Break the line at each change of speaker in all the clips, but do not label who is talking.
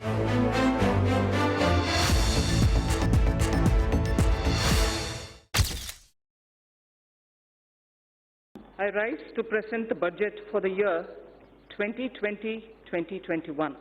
I rise to present the budget for the year 2020-2021.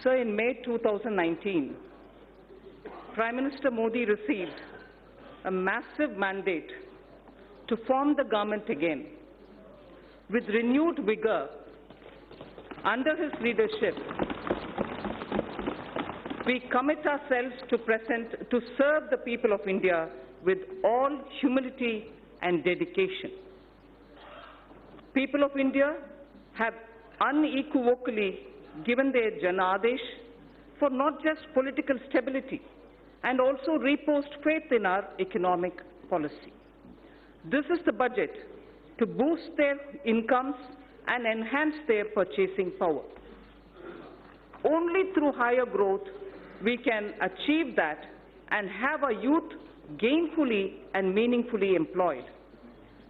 Sir, in May 2019, Prime Minister Modi received a massive mandate to form the government again. With renewed vigor, under his leadership, we commit ourselves to serve the people of India with all humility and dedication. People of India have unequivocally given their Janadesh for not just political stability and also reposed faith in our economic policy. This is the budget to boost their incomes and enhance their purchasing power. Only through higher growth we can achieve that and have our youth gainfully and meaningfully employed.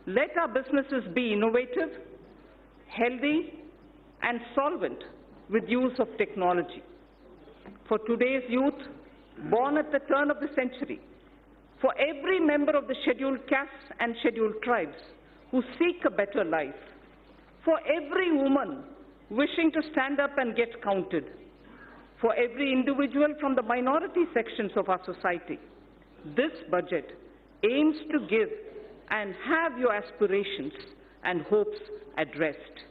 Let our businesses be innovative, healthy, and solvent with use of technology. For today's youth, born at the turn of the century, for every member of the scheduled castes and scheduled tribes who seek a better life, for every woman wishing to stand up and get counted, for every individual from the minority sections of our society, this budget aims to give and have your aspirations and hopes addressed.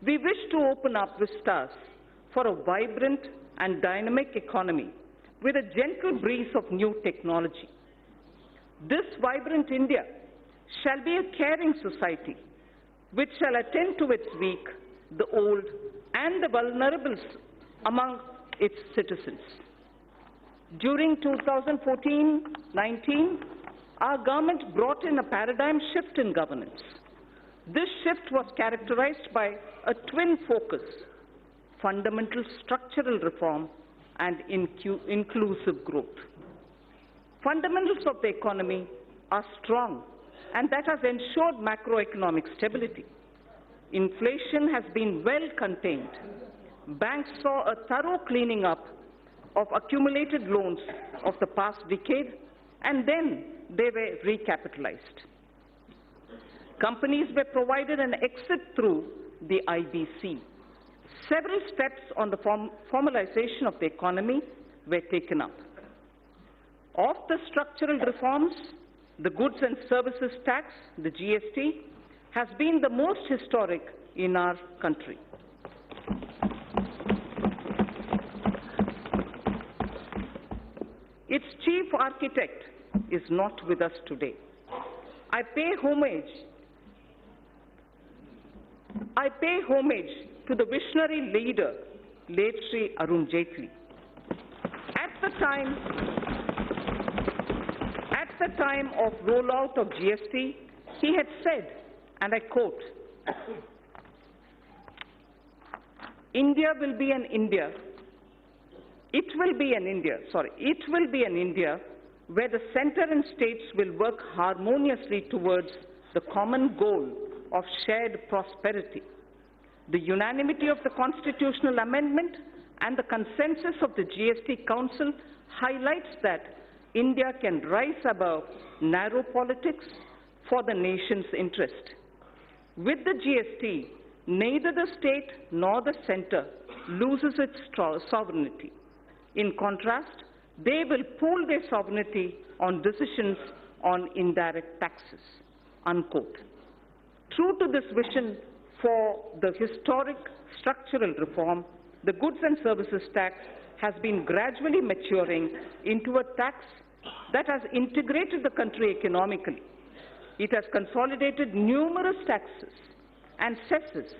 We wish to open up vistas for a vibrant and dynamic economy with a gentle breeze of new technology. This vibrant India shall be a caring society which shall attend to its weak, the old, and the vulnerable among its citizens. During 2014-19, our government brought in a paradigm shift in governance. This shift was characterized by a twin focus: fundamental structural reform and inclusive growth. Fundamentals of the economy are strong, and that has ensured macroeconomic stability. Inflation has been well contained. Banks saw a thorough cleaning up of accumulated loans of the past decade, and then they were recapitalized. Companies were provided an exit through the IBC. Several steps on the formalization of the economy were taken up. Of the structural reforms, the Goods and Services Tax, the GST, has been the most historic in our country. Its chief architect is not with us today. I pay homage to the visionary leader, late Sri Arun Jaitley. At the time of rollout of GST, he had said, and I quote, It will be an India where the center and states will work harmoniously towards the common goal of shared prosperity. The unanimity of the constitutional amendment and the consensus of the GST Council highlights that India can rise above narrow politics for the nation's interest. With the GST, neither the state nor the center loses its sovereignty. In contrast, they will pool their sovereignty on decisions on indirect taxes, unquote. True to this vision for the historic structural reform, the Goods and Services Tax has been gradually maturing into a tax that has integrated the country economically. It has consolidated numerous taxes and cesses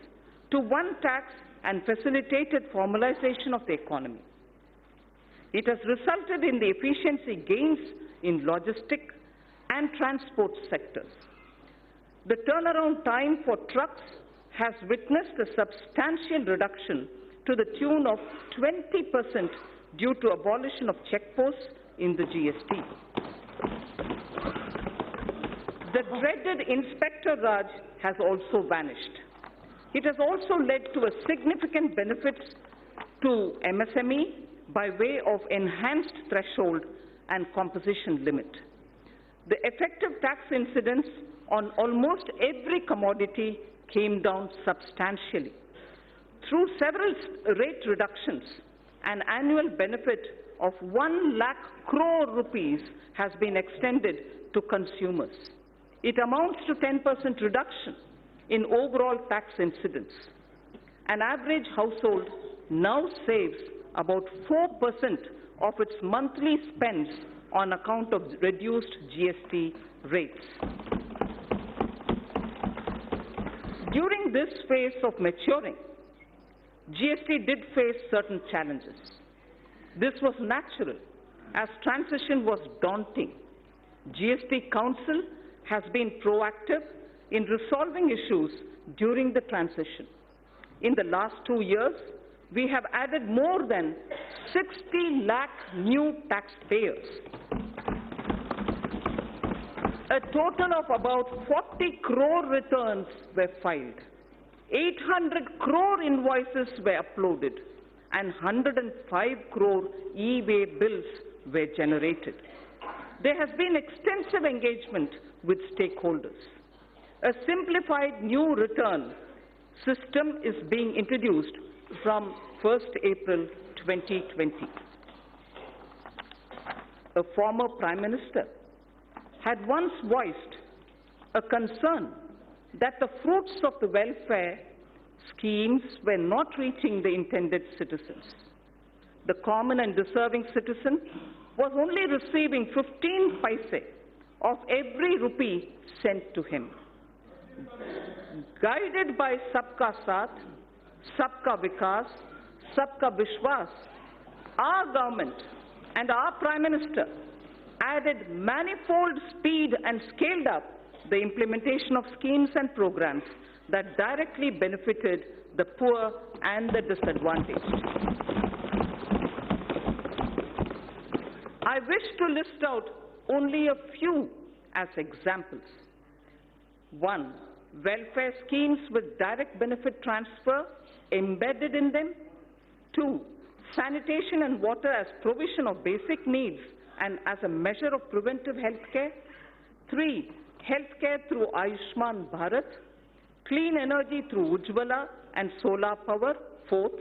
to one tax and facilitated formalization of the economy. It has resulted in the efficiency gains in logistic and transport sectors. The turnaround time for trucks has witnessed a substantial reduction to the tune of 20% due to abolition of checkposts in the GST. The dreaded Inspector Raj has also vanished. It has also led to a significant benefits to MSME by way of enhanced threshold and composition limit. The effective tax incidence on almost every commodity came down substantially. Through several rate reductions, an annual benefit of 1 lakh crore rupees has been extended to consumers. It amounts to 10% reduction in overall tax incidence. An average household now saves about 4% of its monthly spends on account of reduced GST rates. During this phase of maturing, GST did face certain challenges. This was natural, as transition was daunting. GST Council has been proactive in resolving issues during the transition. In the last 2 years, we have added more than 60 lakh new taxpayers. A total of about 40 crore returns were filed. 800 crore invoices were uploaded and 105 crore e-way bills were generated. There has been extensive engagement with stakeholders. A simplified new return system is being introduced from 1st April 2020. A former Prime Minister had once voiced a concern that the fruits of the welfare schemes were not reaching the intended citizens. The common and deserving citizen was only receiving 15 paise of every rupee sent to him. Guided by Sabka Saath, Sabka Vikas, Sabka Vishwas, our government and our Prime Minister added manifold speed and scaled up the implementation of schemes and programs that directly benefited the poor and the disadvantaged. I wish to list out only a few as examples. 1. Welfare schemes with direct benefit transfer embedded in them. 2. Sanitation and water as provision of basic needs and as a measure of preventive health care. 3. Healthcare through Ayushman Bharat. Clean energy through Ujjwala and solar power. 4th.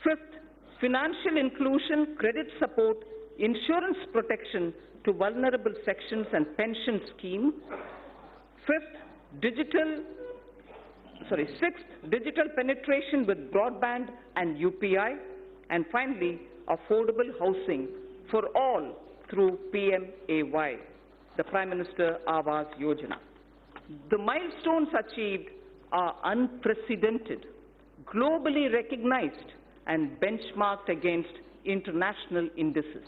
5th. Financial inclusion, credit support, insurance protection to vulnerable sections and pension scheme. 6th, digital penetration with broadband and UPI. And finally, affordable housing for all through PMAY, the Prime Minister Awas Yojana. The milestones achieved are unprecedented, globally recognized and benchmarked against international indices.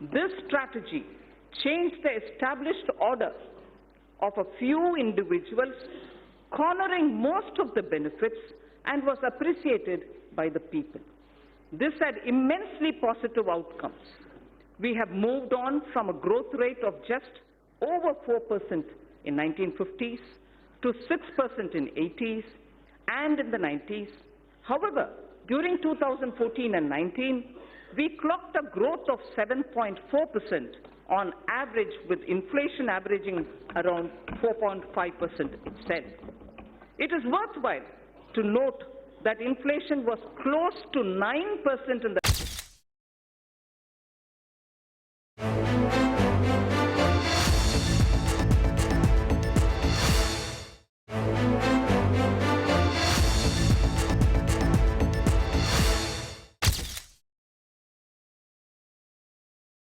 This strategy changed the established order of a few individuals, cornering most of the benefits, and was appreciated by the people. This had immensely positive outcomes. We have moved on from a growth rate of just over 4% in 1950s to 6% in 80s and in the 90s. However, during 2014 and 19, we clocked a growth of 7.4% on average, with inflation averaging around 4.5% itself. It is worthwhile to note that inflation was close to 9% in the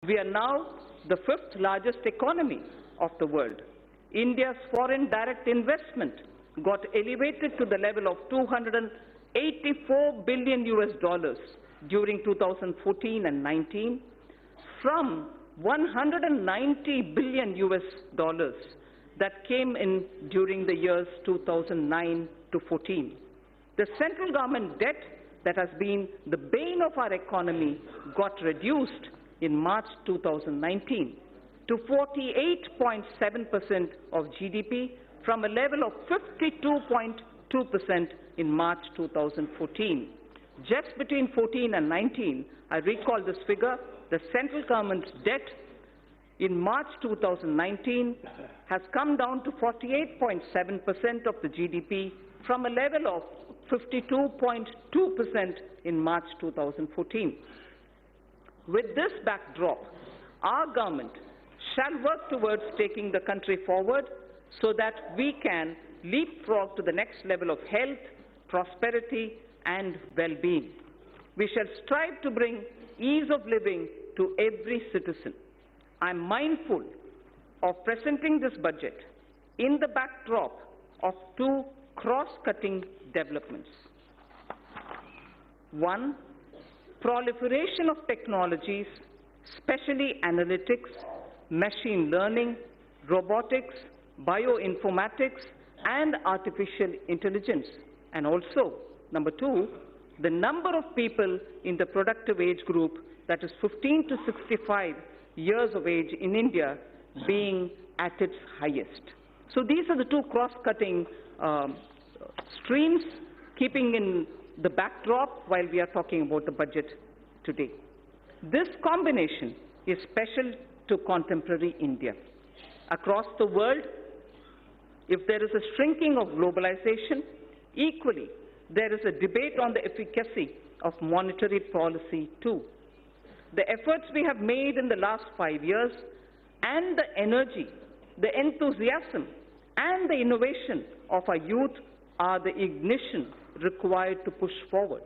We are now the 5th largest economy of the world. India's foreign direct investment got elevated to the level of $284 billion during 2014 and 19 from $190 billion that came in during the years 2009 to 14. The central government debt that has been the bane of our economy got reduced in March 2019 to 48.7% of GDP from a level of 52.2% 2% in March 2014. Just between 14 and 19, I recall this figure, the central government's debt in March 2019 has come down to 48.7% of the GDP from a level of 52.2% in March 2014. With this backdrop, our government shall work towards taking the country forward so that we can leapfrog to the next level of health, prosperity, and well-being. We shall strive to bring ease of living to every citizen. I am mindful of presenting this budget in the backdrop of two cross-cutting developments. One, proliferation of technologies, especially analytics, machine learning, robotics, bioinformatics, and artificial intelligence. And also, number two, the number of people in the productive age group, that is 15 to 65 years of age in India, being at its highest. So these are the two cross-cutting streams, keeping in the backdrop while we are talking about the budget today. This combination is special to contemporary India. Across the world, if there is a shrinking of globalization, equally, there is a debate on the efficacy of monetary policy too. The efforts we have made in the last 5 years and the energy, the enthusiasm, and the innovation of our youth are the ignition required to push forward.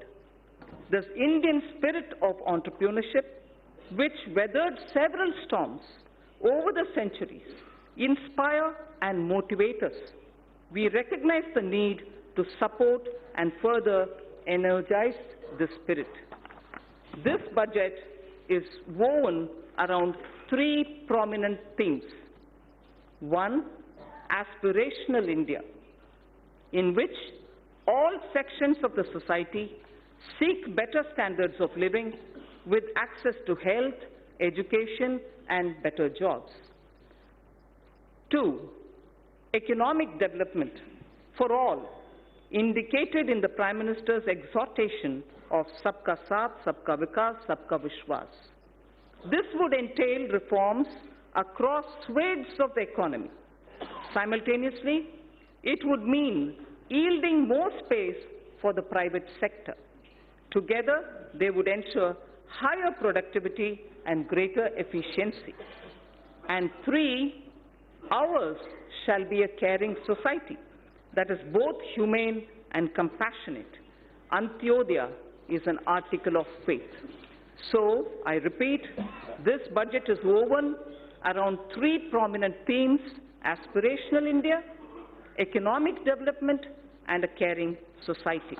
This Indian spirit of entrepreneurship, which weathered several storms over the centuries, inspire and motivate us. We recognize the need to support and further energize this spirit. This budget is woven around three prominent themes. One, aspirational India, in which all sections of the society seek better standards of living with access to health, education, and better jobs. Two, economic development for all, indicated in the Prime Minister's exhortation of Sabka Saath, Sabka Vikas, Sabka Vishwas. This would entail reforms across swathes of the economy. Simultaneously, it would mean yielding more space for the private sector. Together, they would ensure higher productivity and greater efficiency. And three, ours shall be a caring society that is both humane and compassionate. Antyodaya is an article of faith. So, I repeat, this budget is woven around three prominent themes: aspirational India, economic development, and a caring society.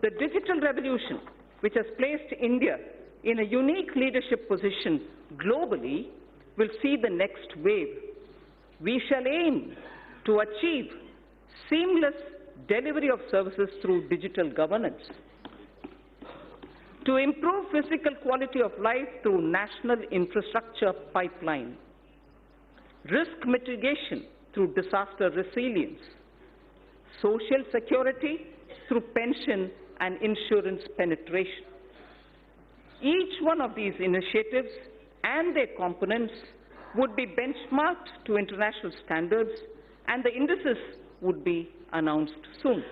The digital revolution, which has placed India in a unique leadership position globally, will see the next wave. We shall aim to achieve seamless delivery of services through digital governance, to improve physical quality of life through national infrastructure pipeline, risk mitigation through disaster resilience, social security through pension and insurance penetration. Each one of these initiatives and their components would be benchmarked to international standards, and the indices would be announced soon.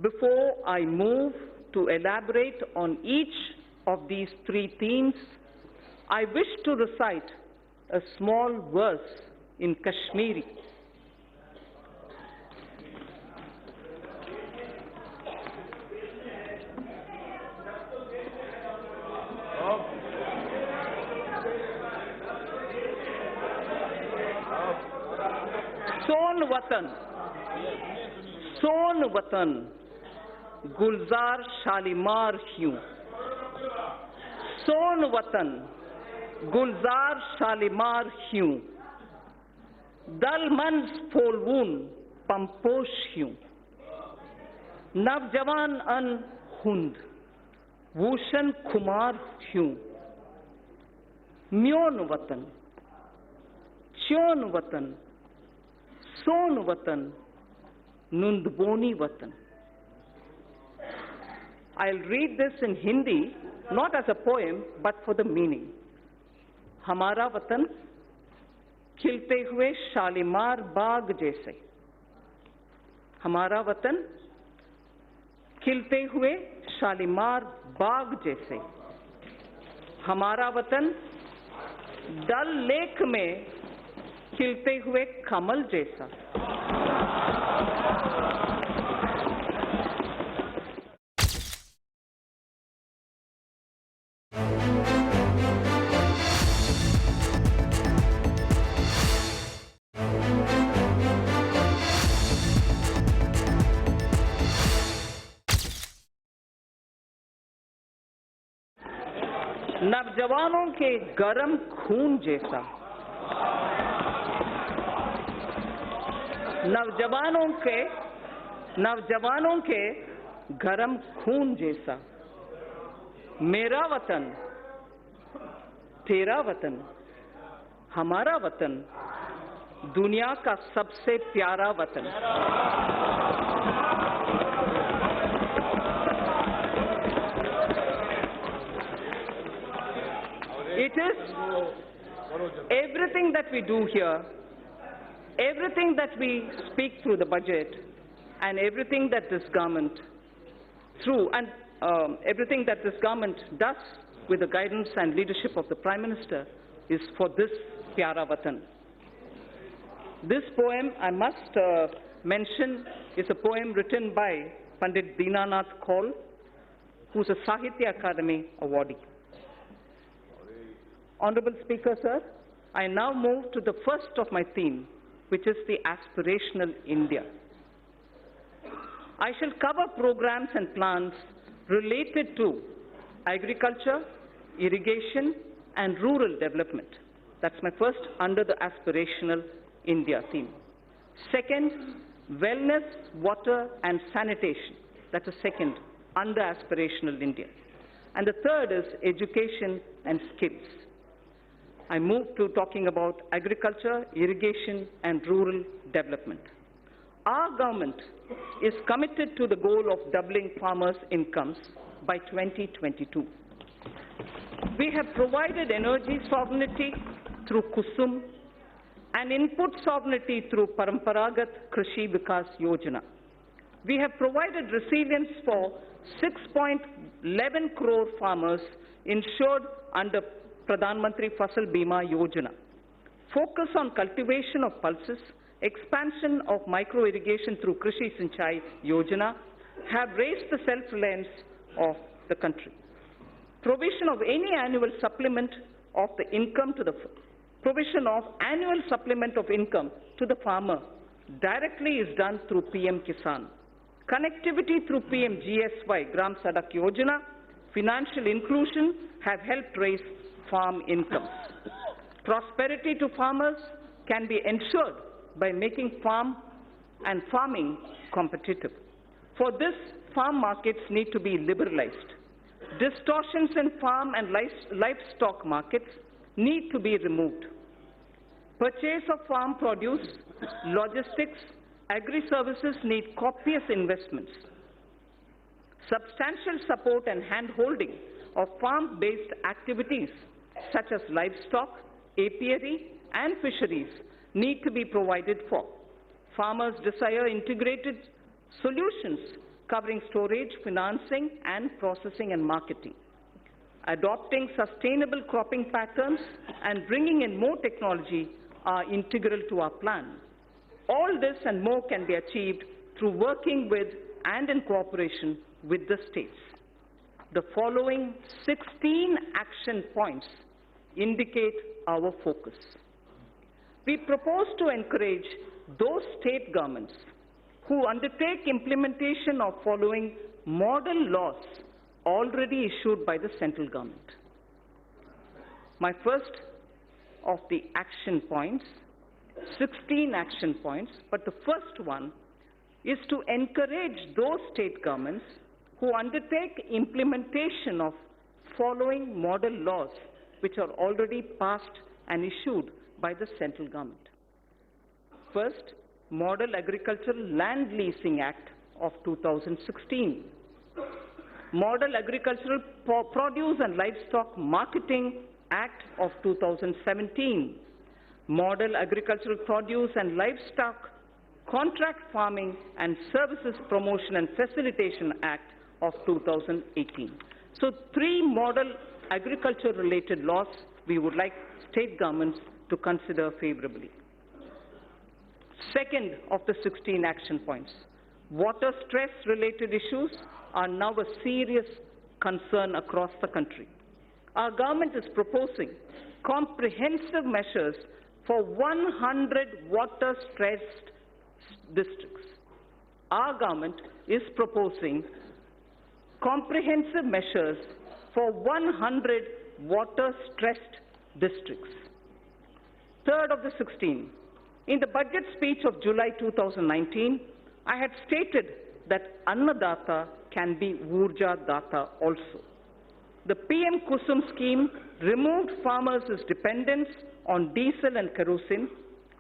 Before I move to elaborate on each of these three themes, I wish to recite a small verse in Kashmiri. Son Watan, Gulzar Shalimar Hyun. Son Watan, Gulzar Shalimar Hyun. Dalmans Folwun Pamposh Hyun. Navjawan An Hund, Wushan Kumar Hyun. Myon Watan, Chyon Watan, Son Watan, Nundboni Watan. I'll read this in Hindi, not as a poem, but for the meaning. Hamara Watan, खिलते हुए शालीमार बाग जैसे. हमारा वतन खिलते हुए शालीमार बाग जैसे. हमारा वतन डल लेक में खिलते हुए कमल जैसा. नौजवानों के गरम खून जैसा. नौजवानों के गरम खून जैसा. मेरा वतन, तेरा वतन, हमारा वतन, दुनिया का सबसे प्यारा वतन. It is everything that we do here, everything that we speak through the budget, and everything that this government everything that this government does with the guidance and leadership of the Prime Minister is for this Pyara Watan. This poem, I must mention, is a poem written by Pandit Dinanath Kaul, who's a Sahitya Akademi awardee. Honorable Speaker, sir, I now move to the first of my theme, which is the aspirational India. I shall cover programs and plans related to agriculture, irrigation, and rural development. That's my first under the aspirational India theme. Second, wellness, water, and sanitation. That's the second under aspirational India. And the third is education and skills. I move to talking about agriculture, irrigation, and rural development. Our government is committed to the goal of doubling farmers' incomes by 2022. We have provided energy sovereignty through Kusum and input sovereignty through Paramparagat Krishi Vikas Yojana. We have provided resilience for 6.11 crore farmers insured under Pradhan Mantri Fasal Bima Yojana. Focus on cultivation of pulses, expansion of micro-irrigation through Krishi Sinchai Yojana have raised the self-reliance of the country. Provision of any annual supplement of the income to the farmer directly is done through PM Kisan. Connectivity through PM GSY, Gram Sadak Yojana, financial inclusion have helped raise farm incomes. Prosperity to farmers can be ensured by making farming competitive. For this, farm markets need to be liberalized. Distortions in farm and livestock markets need to be removed. Purchase of farm produce, logistics, agri-services need copious investments. Substantial support and hand-holding of farm-based activities such as livestock, apiary, and fisheries need to be provided for. Farmers desire integrated solutions covering storage, financing, and processing and marketing. Adopting sustainable cropping patterns and bringing in more technology are integral to our plan. All this and more can be achieved through working with and in cooperation with the states. The following 16 action points indicate our focus. We propose to encourage those state governments who undertake implementation of following model laws already issued by the central government. My first of the action points, 16 action points, but the first one is to encourage those state governments who undertake implementation of following model laws which are already passed and issued by the central government. First, Model Agricultural Land Leasing Act of 2016, Model Agricultural Produce and Livestock Marketing Act of 2017, Model Agricultural Produce and Livestock Contract Farming and Services Promotion and Facilitation Act of 2018. So 3 model agriculture-related laws we would like state governments to consider favorably. Second of the 16 action points, water stress-related issues are now a serious concern across the country. Our government is proposing comprehensive measures for 100 water-stressed districts. Our government is proposing comprehensive measures for 100 water-stressed districts. Third of the 16, in the budget speech of July 2019, I had stated that Annadata can be Urja Data also. The PM Kusum scheme removed farmers' dependence on diesel and kerosene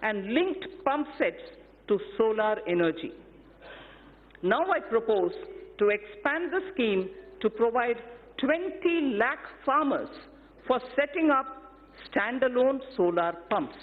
and linked pump sets to solar energy. Now I propose to expand the scheme to provide 20 lakh farmers for setting up standalone solar pumps.